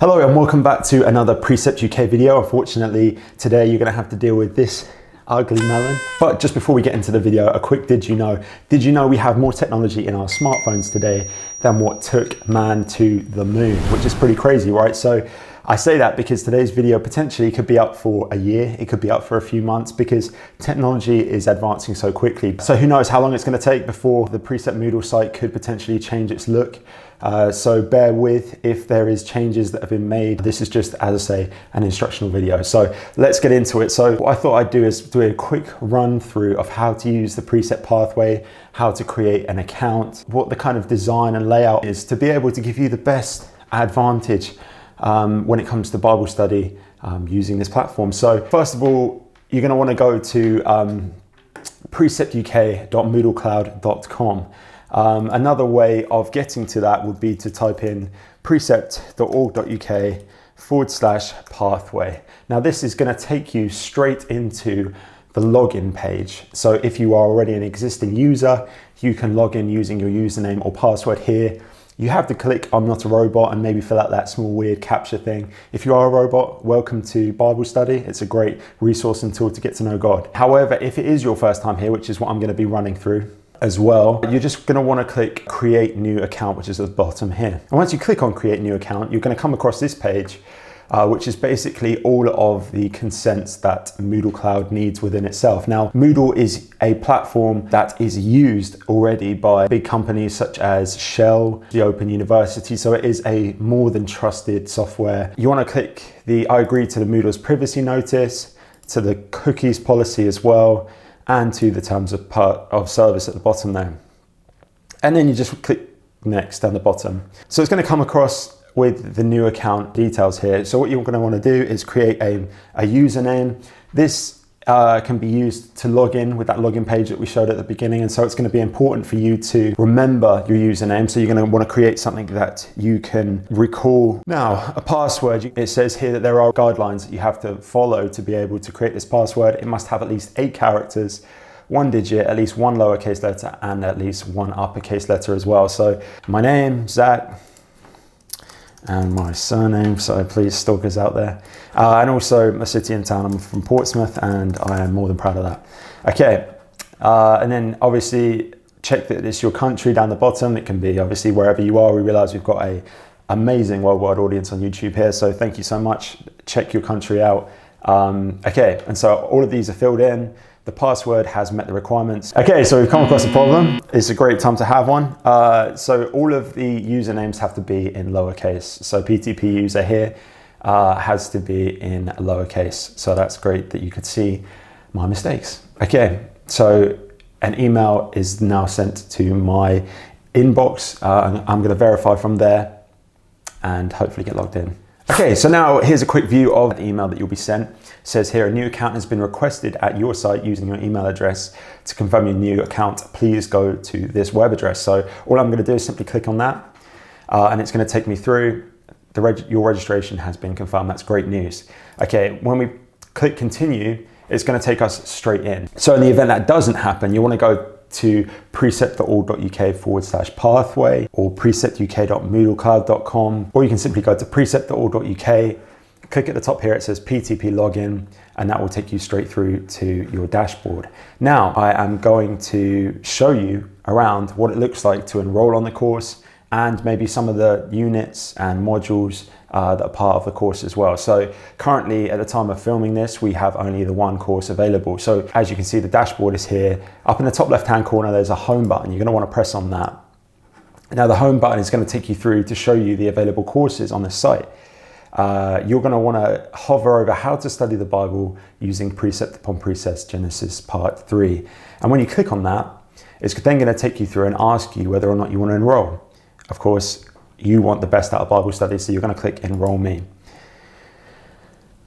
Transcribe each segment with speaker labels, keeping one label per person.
Speaker 1: Hello and welcome back to another Precept UK video. Unfortunately, today you're going to have to deal with this ugly melon. But just before we get into the video, a quick did you know we have more technology in our smartphones today than what took man to the moon, which is pretty crazy, right? So I say that because today's video potentially could be up for a year, it could be up for a few months because technology is advancing so quickly. So who knows how long it's going to take before the Precept Moodle site could potentially change its look. So bear with if there is changes that have been made. This is just, as I say, an instructional video. So let's get into it. So what I thought I'd do is do a quick run through of how to use the Precept pathway, how to create an account, what the kind of design and layout is to be able to give you the best advantage when it comes to Bible study using this platform. So first of all, you're going to want to go to preceptuk.moodlecloud.com. Another way of getting to that would be to type in precept.org.uk/pathway. Now this is going to take you straight into the login page. So if you are already an existing user, you can log in using your username or password here. You have to click I'm not a robot and maybe fill out that small weird captcha thing. If you are a robot, welcome to Bible study. It's a great resource and tool to get to know God. However, if it is your first time here, which is what I'm going to be running through as well, you're just going to want to click create new account, which is at the bottom here. And once you click on create new account, you're going to come across this page, which is basically all of the consents that Moodle Cloud needs within itself. Now, Moodle is a platform that is used already by big companies such as Shell, the Open University, so it is a more than trusted software. You want to click the I agree to the Moodle's privacy notice, to the cookies policy as well, and to the terms of service at the bottom there. And then you just click next down the bottom. So it's going to come across with the new account details here. So what you're going to want to do is create a username. This can be used to log in with that login page that we showed at the beginning. And so it's going to be important for you to remember your username. So you're going to want to create something that you can recall. Now, a password, it says here that there are guidelines that you have to follow to be able to create this password. It must have at least 8 characters, 1 digit, at least 1 lowercase letter, and at least 1 uppercase letter as well. So my name, Zach, and my surname, so please stalkers out there, and also my city and town. I'm from Portsmouth and I am more than proud of that. Okay, and then obviously check that it's your country down the bottom. It can be obviously wherever you are. We realize we've got a amazing worldwide audience on YouTube here, so thank you so much. Check your country out. Okay, and so all of these are filled in. The password has met the requirements. Okay, so we've come across a problem. It's a great time to have one. So all of the usernames have to be in lowercase. So PTP user here has to be in lowercase. So that's great that you could see my mistakes. Okay, so an email is now sent to my inbox. I'm going to verify from there and hopefully get logged in. Okay, so now here's a quick view of the email that you'll be sent. It says here, a new account has been requested at your site using your email address. To confirm your new account, please go to this web address. So all I'm going to do is simply click on that and it's going to take me through. Your registration has been confirmed. That's great news. Okay, when we click continue, it's going to take us straight in. So in the event that doesn't happen, you want to go to precept.org.uk/pathway or preceptuk.moodlecloud.com, or you can simply go to precept.org.uk, click at the top here, it says PTP login, and that will take you straight through to your dashboard. Now I am going to show you around what it looks like to enroll on the course and maybe some of the units and modules that are part of the course as well. So currently at the time of filming this, we have only the one course available. So as you can see, the dashboard is here. Up in the top left-hand corner, there's a home button. You're going to want to press on that. Now the home button is going to take you through to show you the available courses on this site. You're going to want to hover over how to study the Bible using Precept upon Precept Genesis Part 3. And when you click on that, it's then going to take you through and ask you whether or not you want to enroll. Of course, you want the best out of Bible study, so you're going to click Enroll Me.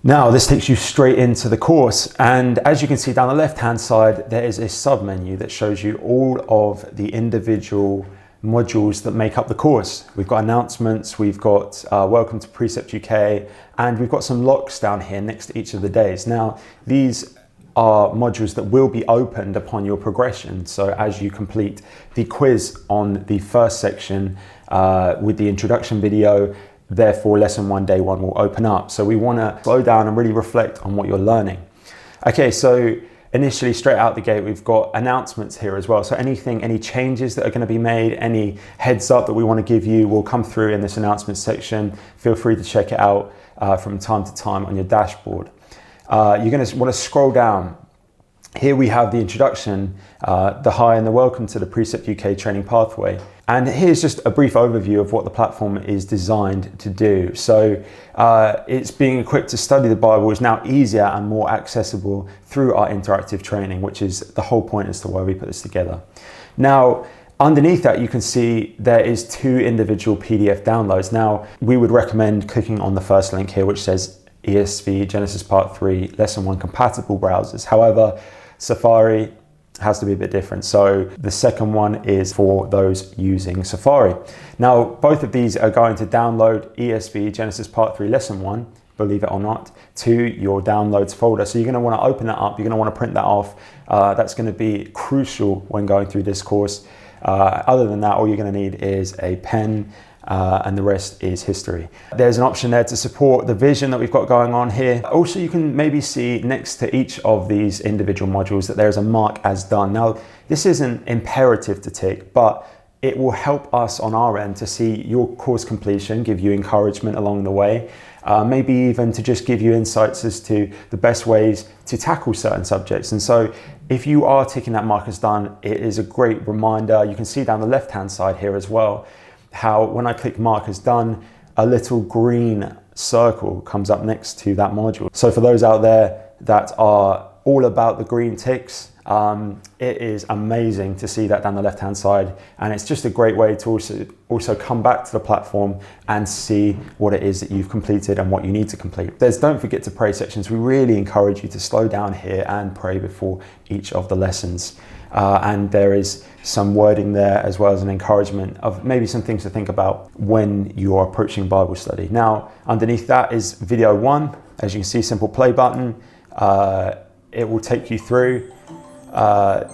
Speaker 1: Now, this takes you straight into the course, and as you can see down the left-hand side, there is a sub-menu that shows you all of the individual modules that make up the course. We've got announcements, we've got Welcome to Precept UK, and we've got some locks down here next to each of the days. Now, these are modules that will be opened upon your progression. So as you complete the quiz on the first section with the introduction video, therefore lesson 1, day 1 will open up. So we want to slow down and really reflect on what you're learning. Okay, so initially straight out the gate, we've got announcements here as well. So any changes that are going to be made, any heads up that we want to give you will come through in this announcement section. Feel free to check it out from time to time on your dashboard. You're going to want to scroll down. Here we have the introduction, the hi and the welcome to the Precept UK training pathway. And here's just a brief overview of what the platform is designed to do. So it's being equipped to study the Bible is now easier and more accessible through our interactive training, which is the whole point as to why we put this together. Now, underneath that, you can see there is 2 individual PDF downloads. Now, we would recommend clicking on the first link here, which says ESV Genesis Part 3, Lesson 1 compatible browsers. However, Safari has to be a bit different. So the second one is for those using Safari. Now, both of these are going to download ESV Genesis Part 3 Lesson 1, believe it or not, to your downloads folder. So you're going to want to open that up. You're going to want to print that off. That's going to be crucial when going through this course. Other than that, all you're going to need is a pen, and the rest is history. There's an option there to support the vision that we've got going on here. Also, you can maybe see next to each of these individual modules that there's a mark as done. Now, this isn't imperative to tick, but it will help us on our end to see your course completion, give you encouragement along the way, maybe even to just give you insights as to the best ways to tackle certain subjects. And so if you are ticking that mark as done, it is a great reminder. You can see down the left-hand side here as well, how when I click mark as done, a little green circle comes up next to that module. So for those out there that are all about the green ticks, it is amazing to see that down the left hand side, and it's just a great way to also come back to the platform and see what it is that you've completed and what you need to complete. There's don't forget to pray sections. We really encourage you to slow down here and pray before each of the lessons. And there is some wording there as well as an encouragement of maybe some things to think about when you're approaching Bible study. Now, underneath that is video 1. As you can see, simple play button. It will take you through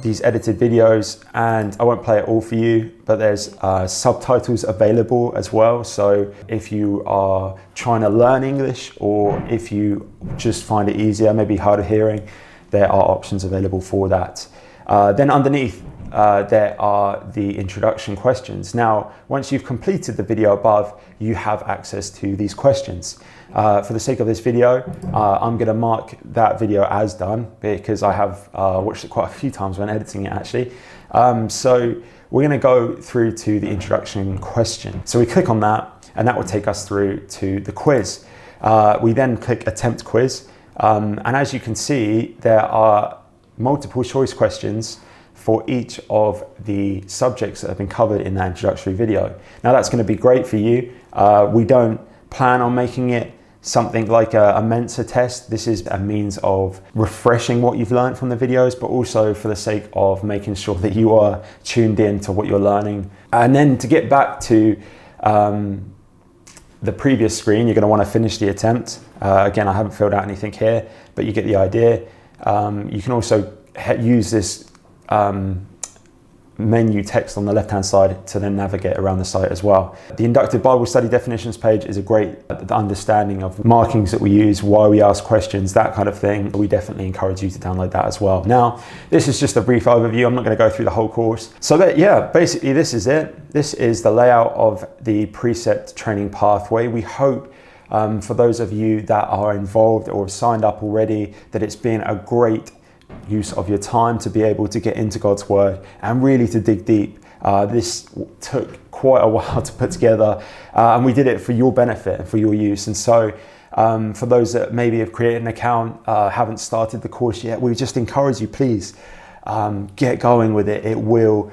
Speaker 1: these edited videos, and I won't play it all for you, but there's subtitles available as well. So if you are trying to learn English, or if you just find it easier, maybe hard of hearing, there are options available for that. Then underneath, there are the introduction questions. Now, once you've completed the video above, you have access to these questions. For the sake of this video, I'm going to mark that video as done because I have watched it quite a few times when editing it actually. So we're going to go through to the introduction question. So we click on that, and that will take us through to the quiz. We then click attempt quiz, and as you can see, there are multiple choice questions for each of the subjects that have been covered in that introductory video. Now, that's going to be great for you. We don't plan on making it something like a Mensa test. This is a means of refreshing what you've learned from the videos, but also for the sake of making sure that you are tuned in to what you're learning. And then to get back to the previous screen, you're going to want to finish the attempt. Again, I haven't filled out anything here, but you get the idea. You can also use this menu text on the left hand side to then navigate around the site as well. The Inductive Bible Study Definitions page is a great understanding of markings that we use, why we ask questions, that kind of thing. We definitely encourage you to download that as well. Now, this is just a brief overview. I'm not going to go through the whole course. So basically this is it. This is the layout of the Precept Training Pathway. We hope for those of you that are involved or have signed up already, that it's been a great use of your time to be able to get into God's Word and really to dig deep. This took quite a while to put together, and we did it for your benefit and for your use. And so for those that maybe have created an account, haven't started the course yet, we just encourage you, please get going with it. It will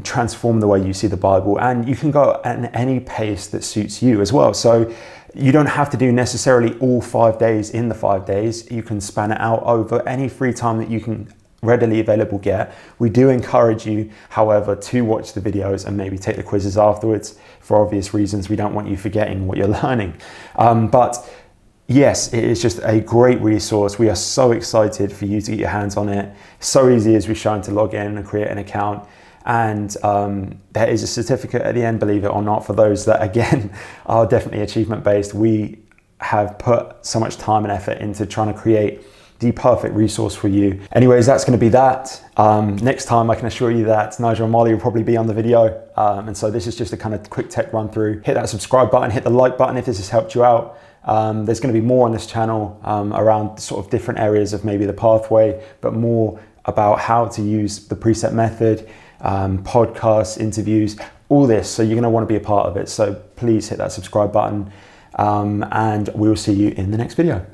Speaker 1: transform the way you see the Bible, and you can go at any pace that suits you as well. So you don't have to do necessarily all 5 days in the 5 days. You can span it out over any free time that you can readily available get. We do encourage you, however, to watch the videos and maybe take the quizzes afterwards. For obvious reasons, we don't want you forgetting what you're learning. But yes, it is just a great resource. We are so excited for you to get your hands on it. So easy as we've shown to log in and create an account. And there is a certificate at the end, believe it or not, for those that, again, are definitely achievement-based. We have put so much time and effort into trying to create the perfect resource for you. Anyways, that's going to be that. Next time, I can assure you that Nigel and Marley will probably be on the video. And so this is just a kind of quick tech run through. Hit that subscribe button, hit the like button if this has helped you out. There's going to be more on this channel around sort of different areas of maybe the pathway, but more about how to use the Precept method, podcasts, interviews, all this. So you're going to want to be a part of it. So please hit that subscribe button, and we will see you in the next video.